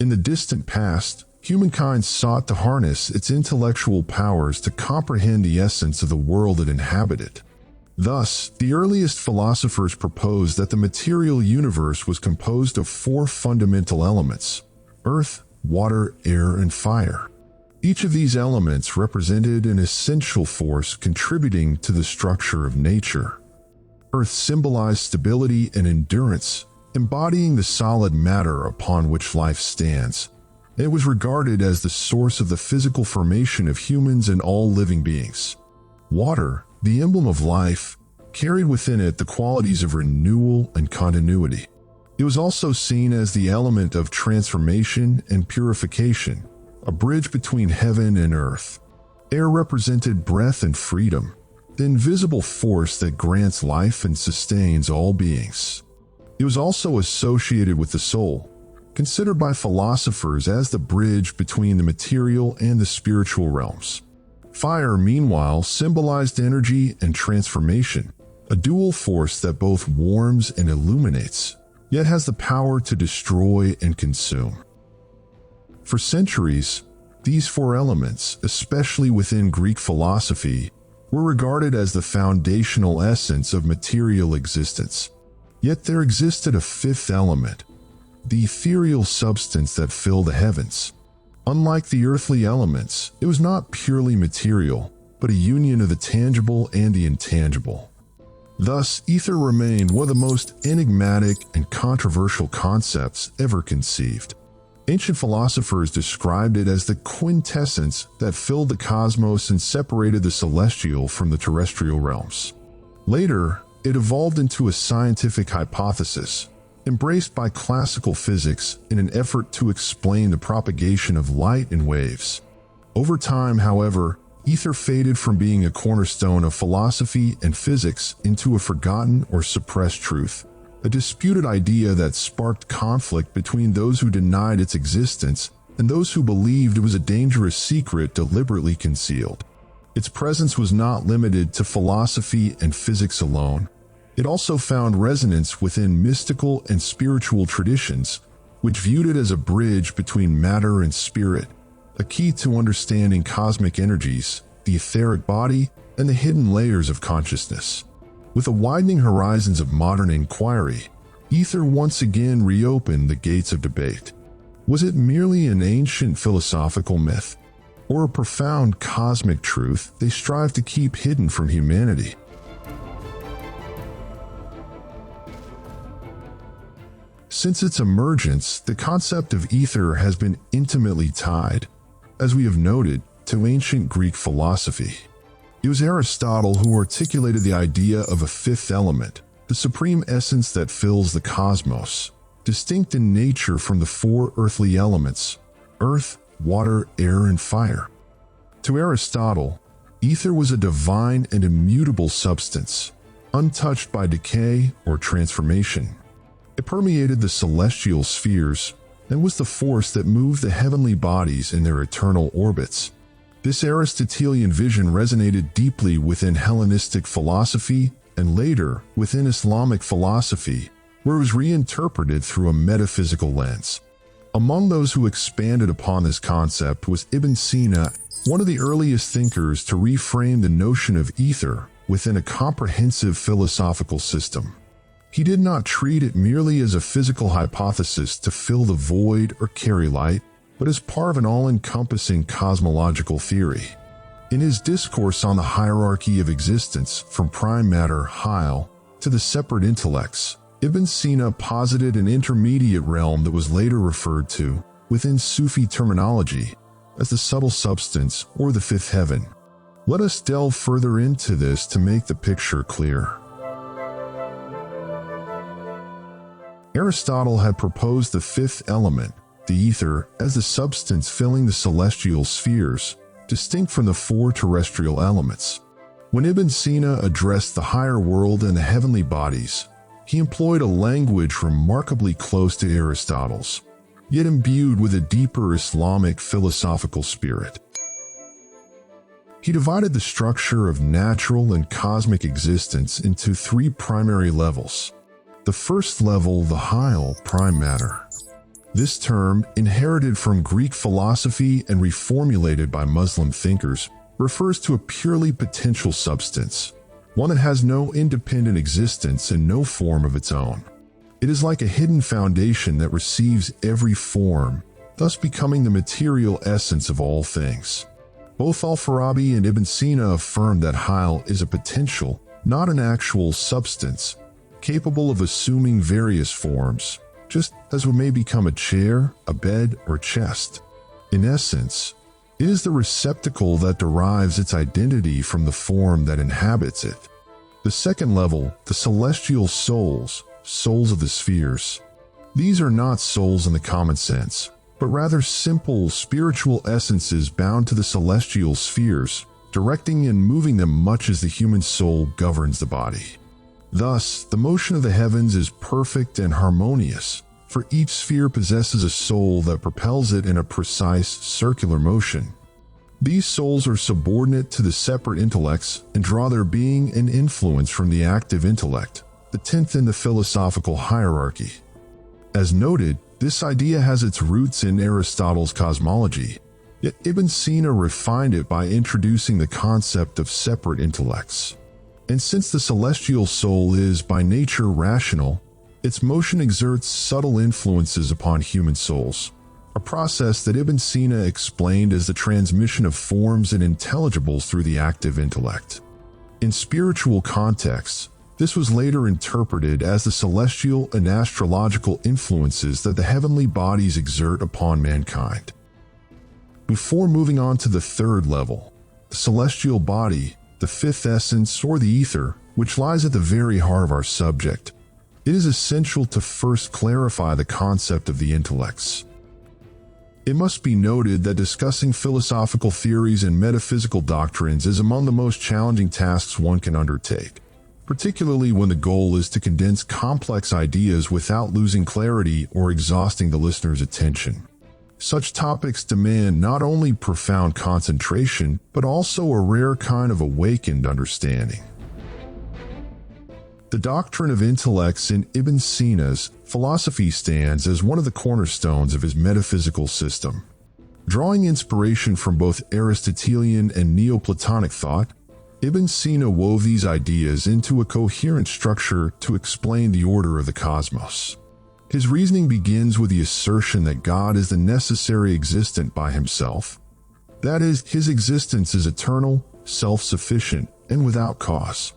In the distant past, humankind sought to harness its intellectual powers to comprehend the essence of the world it inhabited. Thus, the earliest philosophers proposed that the material universe was composed of four fundamental elements: earth, water, air, and fire. Each of these elements represented an essential force contributing to the structure of nature. Earth symbolized stability and endurance, embodying the solid matter upon which life stands. It was regarded as the source of the physical formation of humans and all living beings. Water, the emblem of life, carried within it the qualities of renewal and continuity. It was also seen as the element of transformation and purification, a bridge between heaven and earth. Air represented breath and freedom, the invisible force that grants life and sustains all beings. It was also associated with the soul, considered by philosophers as the bridge between the material and the spiritual realms. Fire, meanwhile, symbolized energy and transformation, a dual force that both warms and illuminates, yet has the power to destroy and consume. For centuries, these four elements, especially within Greek philosophy, were regarded as the foundational essence of material existence. Yet there existed a fifth element, the ethereal substance that filled the heavens. Unlike the earthly elements, it was not purely material, but a union of the tangible and the intangible. Thus, ether remained one of the most enigmatic and controversial concepts ever conceived. Ancient philosophers described it as the quintessence that filled the cosmos and separated the celestial from the terrestrial realms. Later, it evolved into a scientific hypothesis, embraced by classical physics in an effort to explain the propagation of light and waves. Over time, however, ether faded from being a cornerstone of philosophy and physics into a forgotten or suppressed truth, a disputed idea that sparked conflict between those who denied its existence and those who believed it was a dangerous secret deliberately concealed. Its presence was not limited to philosophy and physics alone. It also found resonance within mystical and spiritual traditions, which viewed it as a bridge between matter and spirit, a key to understanding cosmic energies, the etheric body, and the hidden layers of consciousness. With the widening horizons of modern inquiry, ether once again reopened the gates of debate. Was it merely an ancient philosophical myth, or a profound cosmic truth they strive to keep hidden from humanity? Since its emergence, the concept of ether has been intimately tied, as we have noted, to ancient Greek philosophy. It was Aristotle who articulated the idea of a fifth element, the supreme essence that fills the cosmos, distinct in nature from the four earthly elements: earth, water, air, and fire. To Aristotle, ether was a divine and immutable substance, untouched by decay or transformation. It permeated the celestial spheres and was the force that moved the heavenly bodies in their eternal orbits. This Aristotelian vision resonated deeply within Hellenistic philosophy and later within Islamic philosophy, where it was reinterpreted through a metaphysical lens. Among those who expanded upon this concept was Ibn Sina, one of the earliest thinkers to reframe the notion of ether within a comprehensive philosophical system. He did not treat it merely as a physical hypothesis to fill the void or carry light, but as part of an all-encompassing cosmological theory. In his discourse on the hierarchy of existence, from prime matter, Heil, to the separate intellects, Ibn Sina posited an intermediate realm that was later referred to, within Sufi terminology, as the subtle substance or the fifth heaven. Let us delve further into this to make the picture clear. Aristotle had proposed the fifth element, the ether, as the substance filling the celestial spheres, distinct from the four terrestrial elements. When Ibn Sina addressed the higher world and the heavenly bodies, he employed a language remarkably close to Aristotle's, yet imbued with a deeper Islamic philosophical spirit. He divided the structure of natural and cosmic existence into three primary levels. The first level, the Heil, prime matter. This term, inherited from Greek philosophy and reformulated by Muslim thinkers, refers to a purely potential substance, one that has no independent existence and no form of its own. It is like a hidden foundation that receives every form, thus becoming the material essence of all things. Both Al-Farabi and Ibn Sina affirm that Hayal is a potential, not an actual substance, capable of assuming various forms, just as what may become a chair, a bed, or a chest. In essence, it is the receptacle that derives its identity from the form that inhabits it. The second level, the celestial souls, souls of the spheres. These are not souls in the common sense, but rather simple spiritual essences bound to the celestial spheres, directing and moving them much as the human soul governs the body. Thus, the motion of the heavens is perfect and harmonious, for each sphere possesses a soul that propels it in a precise circular motion. These souls are subordinate to the separate intellects and draw their being and influence from the active intellect, the 10th in the philosophical hierarchy. As noted, this idea has its roots in Aristotle's cosmology, yet Ibn Sina refined it by introducing the concept of separate intellects. And since the celestial soul is by nature rational, its motion exerts subtle influences upon human souls, a process that Ibn Sina explained as the transmission of forms and intelligibles through the active intellect. In spiritual contexts, this was later interpreted as the celestial and astrological influences that the heavenly bodies exert upon mankind. Before moving on to the third level, the celestial body, the fifth essence or the ether, which lies at the very heart of our subject, it is essential to first clarify the concept of the intellects. It must be noted that discussing philosophical theories and metaphysical doctrines is among the most challenging tasks one can undertake, particularly when the goal is to condense complex ideas without losing clarity or exhausting the listener's attention. Such topics demand not only profound concentration, but also a rare kind of awakened understanding. The doctrine of intellects in Ibn Sina's philosophy stands as one of the cornerstones of his metaphysical system. Drawing inspiration from both Aristotelian and Neoplatonic thought, Ibn Sina wove these ideas into a coherent structure to explain the order of the cosmos. His reasoning begins with the assertion that God is the necessary existent by himself. That is, his existence is eternal, self-sufficient, and without cause.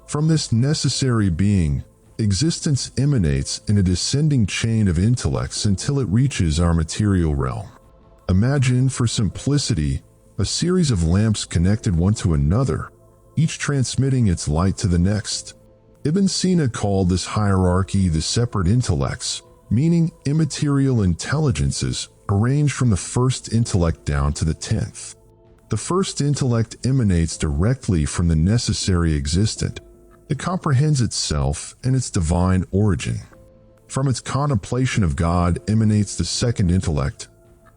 From this necessary being, existence emanates in a descending chain of intellects until it reaches our material realm. Imagine, for simplicity, a series of lamps connected one to another, each transmitting its light to the next. Ibn Sina called this hierarchy the separate intellects, meaning immaterial intelligences arranged from the first intellect down to the 10th. The first intellect emanates directly from the necessary existent. It comprehends itself and its divine origin. From its contemplation of God emanates the second intellect,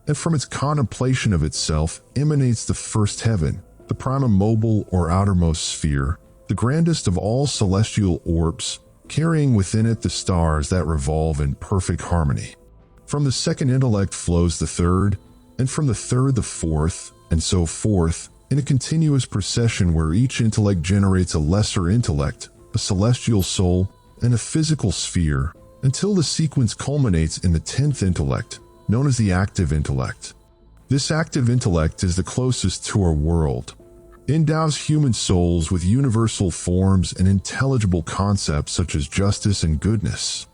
and from its contemplation of itself emanates the first heaven, the primordial or outermost sphere, the grandest of all celestial orbs, carrying within it the stars that revolve in perfect harmony. From the second intellect flows the third, and from the third the fourth, and so forth, in a continuous procession where each intellect generates a lesser intellect, a celestial soul, and a physical sphere, until the sequence culminates in the 10th intellect, known as the active intellect. This active intellect is the closest to our world. It endows human souls with universal forms and intelligible concepts such as justice and goodness.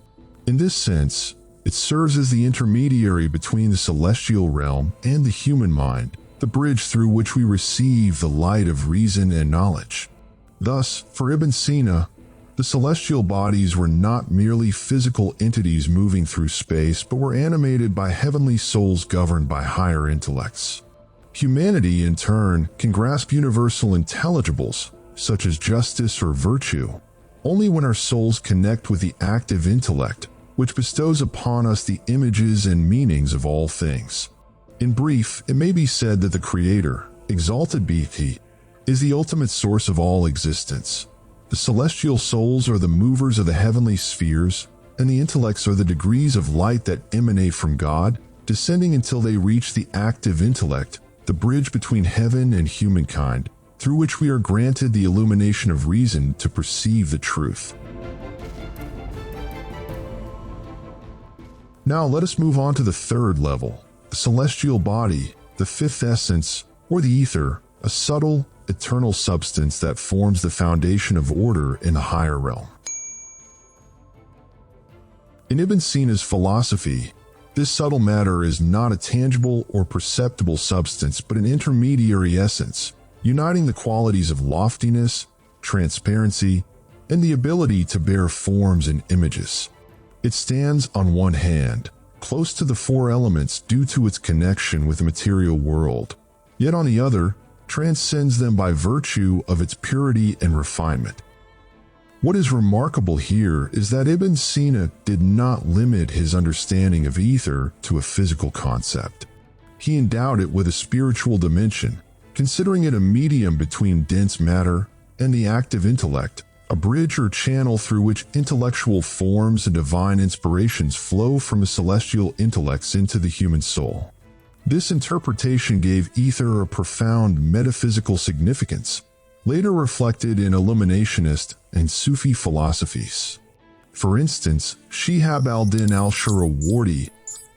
In this sense, it serves as the intermediary between the celestial realm and the human mind, the bridge through which we receive the light of reason and knowledge. Thus, for Ibn Sina, the celestial bodies were not merely physical entities moving through space, but were animated by heavenly souls governed by higher intellects. Humanity, in turn, can grasp universal intelligibles, such as justice or virtue, only when our souls connect with the active intellect, which bestows upon us the images and meanings of all things. In brief, it may be said that the Creator, exalted be He, is the ultimate source of all existence. The celestial souls are the movers of the heavenly spheres, and the intellects are the degrees of light that emanate from God, descending until they reach the active intellect, the bridge between heaven and humankind, through which we are granted the illumination of reason to perceive the truth. Now let us move on to the third level, the celestial body, the fifth essence, or the ether, a subtle, eternal substance that forms the foundation of order in the higher realm. In Ibn Sina's philosophy, this subtle matter is not a tangible or perceptible substance but an intermediary essence, uniting the qualities of loftiness, transparency, and the ability to bear forms and images. It stands, on one hand, close to the four elements due to its connection with the material world, yet on the other, transcends them by virtue of its purity and refinement. What is remarkable here is that Ibn Sina did not limit his understanding of ether to a physical concept. He endowed it with a spiritual dimension, considering it a medium between dense matter and the active intellect, a bridge or channel through which intellectual forms and divine inspirations flow from the celestial intellects into the human soul. This interpretation gave ether a profound metaphysical significance, later reflected in Illuminationist and Sufi philosophies. For instance, Shihab al-Din al-Shirawardi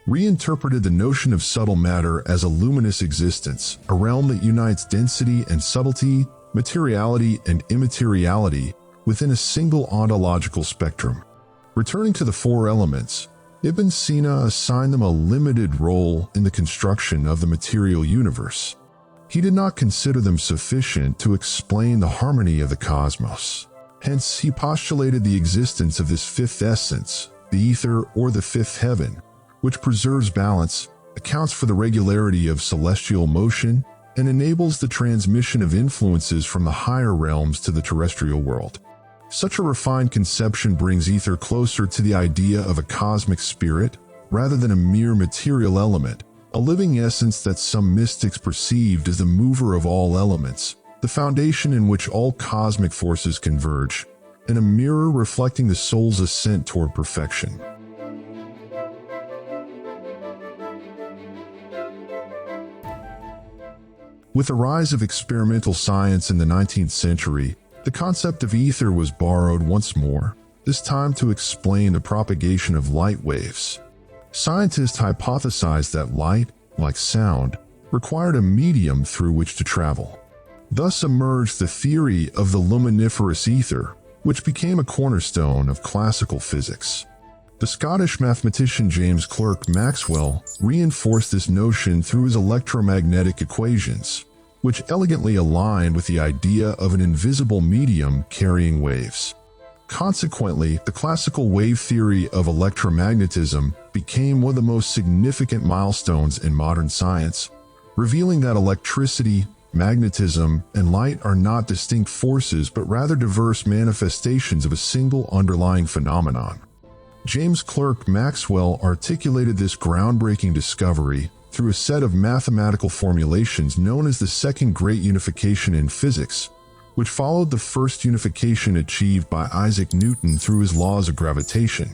reinterpreted the notion of subtle matter as a luminous existence, a realm that unites density and subtlety, materiality and immateriality within a single ontological spectrum. Returning to the four elements, Ibn Sina assigned them a limited role in the construction of the material universe. He did not consider them sufficient to explain the harmony of the cosmos. Hence, he postulated the existence of this fifth essence, the ether or the fifth heaven, which preserves balance, accounts for the regularity of celestial motion, and enables the transmission of influences from the higher realms to the terrestrial world. Such a refined conception brings ether closer to the idea of a cosmic spirit rather than a mere material element, a living essence that some mystics perceived as the mover of all elements, the foundation in which all cosmic forces converge, and a mirror reflecting the soul's ascent toward perfection. With the rise of experimental science in the 19th century, the concept of ether was borrowed once more, this time to explain the propagation of light waves. Scientists hypothesized that light, like sound, required a medium through which to travel. Thus emerged the theory of the luminiferous ether, which became a cornerstone of classical physics. The Scottish mathematician James Clerk Maxwell reinforced this notion through his electromagnetic equations, which elegantly aligned with the idea of an invisible medium carrying waves. Consequently, the classical wave theory of electromagnetism became one of the most significant milestones in modern science, revealing that electricity, magnetism, and light are not distinct forces but rather diverse manifestations of a single underlying phenomenon. James Clerk Maxwell articulated this groundbreaking discovery through a set of mathematical formulations known as the Second Great Unification in physics, which followed the first unification achieved by Isaac Newton through his laws of gravitation.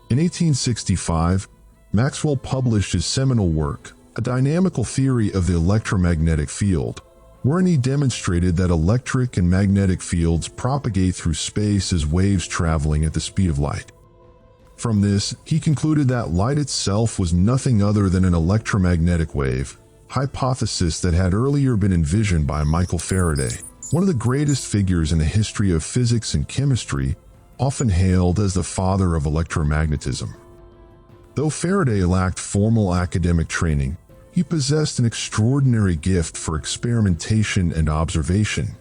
In 1865, Maxwell published his seminal work, A Dynamical Theory of the Electromagnetic Field, wherein he demonstrated that electric and magnetic fields propagate through space as waves traveling at the speed of light. From this, he concluded that light itself was nothing other than an electromagnetic wave, hypothesis that had earlier been envisioned by Michael Faraday, one of the greatest figures in the history of physics and chemistry, often hailed as the father of electromagnetism. Though Faraday lacked formal academic training, he possessed an extraordinary gift for experimentation and observation.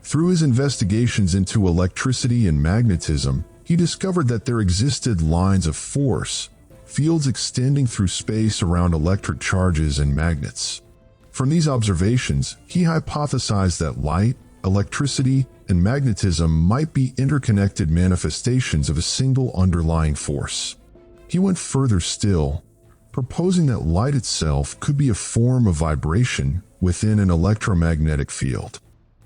Through his investigations into electricity and magnetism, he discovered that there existed lines of force, fields extending through space around electric charges and magnets. From these observations, he hypothesized that light, electricity, and magnetism might be interconnected manifestations of a single underlying force. He went further still, proposing that light itself could be a form of vibration within an electromagnetic field.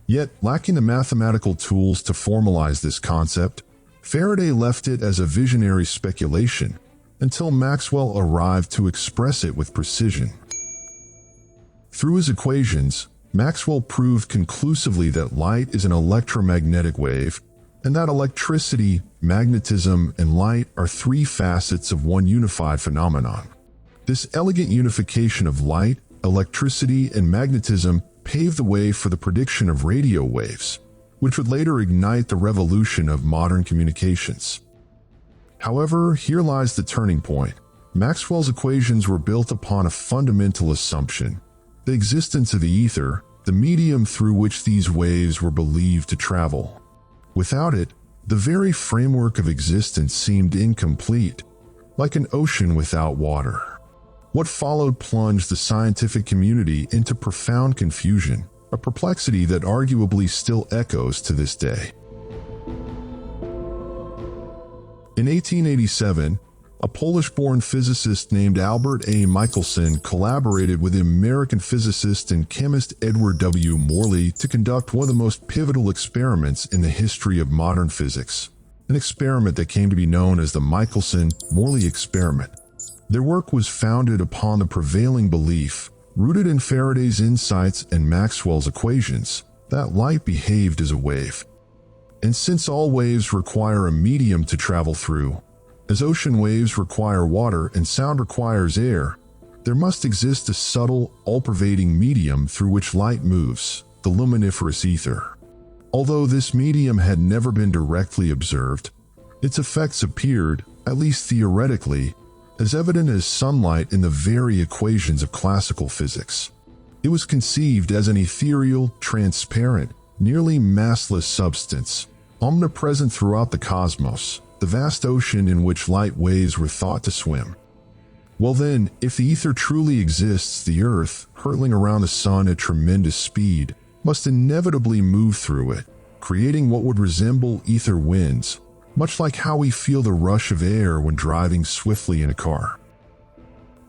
Yet, lacking the mathematical tools to formalize this concept, Faraday left it as a visionary speculation until Maxwell arrived to express it with precision. Through his equations, Maxwell proved conclusively that light is an electromagnetic wave, and that electricity, magnetism, and light are three facets of one unified phenomenon. This elegant unification of light, electricity, and magnetism paved the way for the prediction of radio waves, which would later ignite the revolution of modern communications. However, here lies the turning point. Maxwell's equations were built upon a fundamental assumption: the existence of the ether, the medium through which these waves were believed to travel. Without it, the very framework of existence seemed incomplete, like an ocean without water. What followed plunged the scientific community into profound confusion, a perplexity that arguably still echoes to this day. In 1887, a Polish-born physicist named Albert A. Michelson collaborated with the American physicist and chemist Edward W. Morley to conduct one of the most pivotal experiments in the history of modern physics, an experiment that came to be known as the Michelson-Morley experiment. Their work was founded upon the prevailing belief, rooted in Faraday's insights and Maxwell's equations, that light behaved as a wave. And since all waves require a medium to travel through, as ocean waves require water and sound requires air, there must exist a subtle, all-pervading medium through which light moves, the luminiferous ether. Although this medium had never been directly observed, its effects appeared, at least theoretically, as evident as sunlight in the very equations of classical physics. It was conceived as an ethereal, transparent, nearly massless substance, omnipresent throughout the cosmos, the vast ocean in which light waves were thought to swim. Well then, if the ether truly exists, the Earth, hurtling around the sun at tremendous speed, must inevitably move through it, creating what would resemble ether winds, much like how we feel the rush of air when driving swiftly in a car.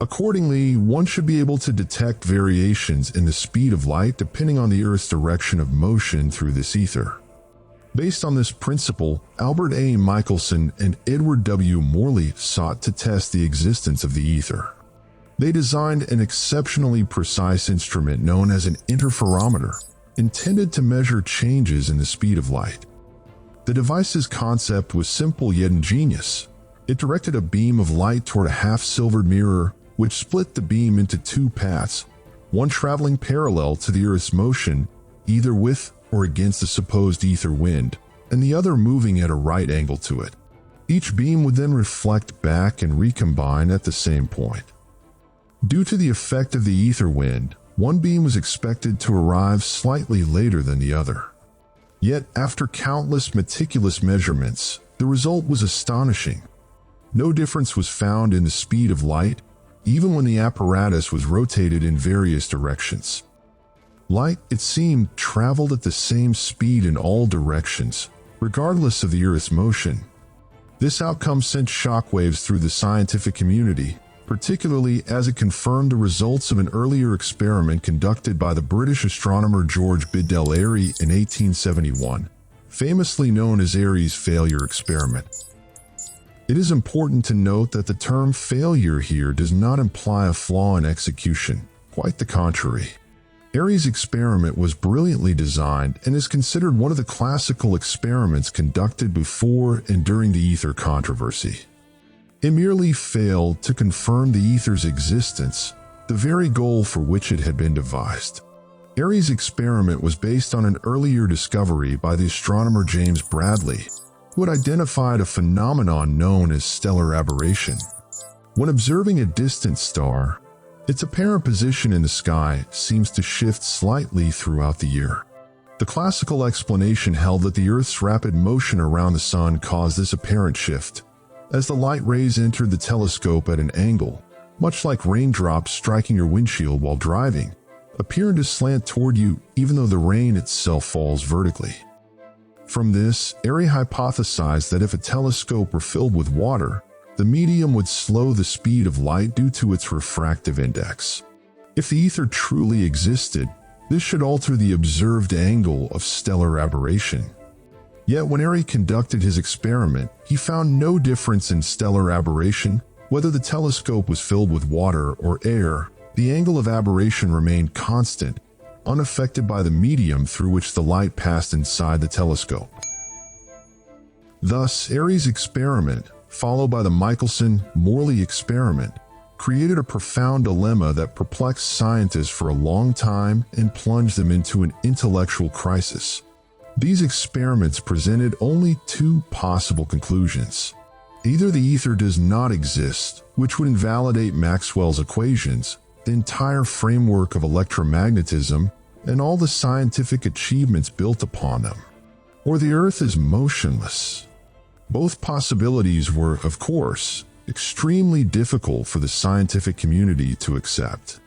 Accordingly, one should be able to detect variations in the speed of light depending on the Earth's direction of motion through this ether. Based on this principle, Albert A. Michelson and Edward W. Morley sought to test the existence of the ether. They designed an exceptionally precise instrument known as an interferometer, intended to measure changes in the speed of light. The device's concept was simple yet ingenious. It directed a beam of light toward a half-silvered mirror, which split the beam into two paths, one traveling parallel to the Earth's motion, either with or against the supposed ether wind, and the other moving at a right angle to it. Each beam would then reflect back and recombine at the same point. Due to the effect of the ether wind, one beam was expected to arrive slightly later than the other. Yet, after countless meticulous measurements, the result was astonishing. No difference was found in the speed of light, even when the apparatus was rotated in various directions. Light, it seemed, traveled at the same speed in all directions, regardless of the Earth's motion. This outcome sent shockwaves through the scientific community, particularly as it confirmed the results of an earlier experiment conducted by the British astronomer George Biddell Airy in 1871, famously known as Airy's failure experiment. It is important to note that the term failure here does not imply a flaw in execution, quite the contrary. Airy's experiment was brilliantly designed and is considered one of the classical experiments conducted before and during the ether controversy. It merely failed to confirm the ether's existence, the very goal for which it had been devised. Airy's experiment was based on an earlier discovery by the astronomer James Bradley, who had identified a phenomenon known as stellar aberration. When observing a distant star, its apparent position in the sky seems to shift slightly throughout the year. The classical explanation held that the Earth's rapid motion around the sun caused this apparent shift, as the light rays entered the telescope at an angle, much like raindrops striking your windshield while driving, appearing to slant toward you even though the rain itself falls vertically. From this, Airy hypothesized that if a telescope were filled with water, the medium would slow the speed of light due to its refractive index. If the ether truly existed, this should alter the observed angle of stellar aberration. Yet when Airy conducted his experiment, he found no difference in stellar aberration. Whether the telescope was filled with water or air, the angle of aberration remained constant, unaffected by the medium through which the light passed inside the telescope. Thus, Airy's experiment, followed by the Michelson-Morley experiment, created a profound dilemma that perplexed scientists for a long time and plunged them into an intellectual crisis. These experiments presented only two possible conclusions. Either the ether does not exist, which would invalidate Maxwell's equations, the entire framework of electromagnetism, and all the scientific achievements built upon them, or the Earth is motionless. Both possibilities were, of course, extremely difficult for the scientific community to accept.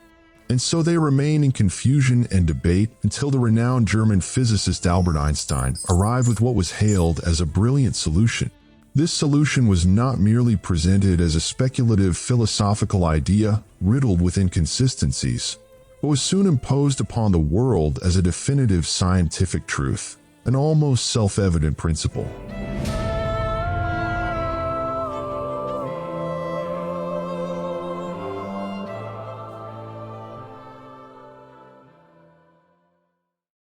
And so they remain in confusion and debate until the renowned German physicist Albert Einstein arrived with what was hailed as a brilliant solution. This solution was not merely presented as a speculative philosophical idea riddled with inconsistencies, but was soon imposed upon the world as a definitive scientific truth, an almost self-evident principle.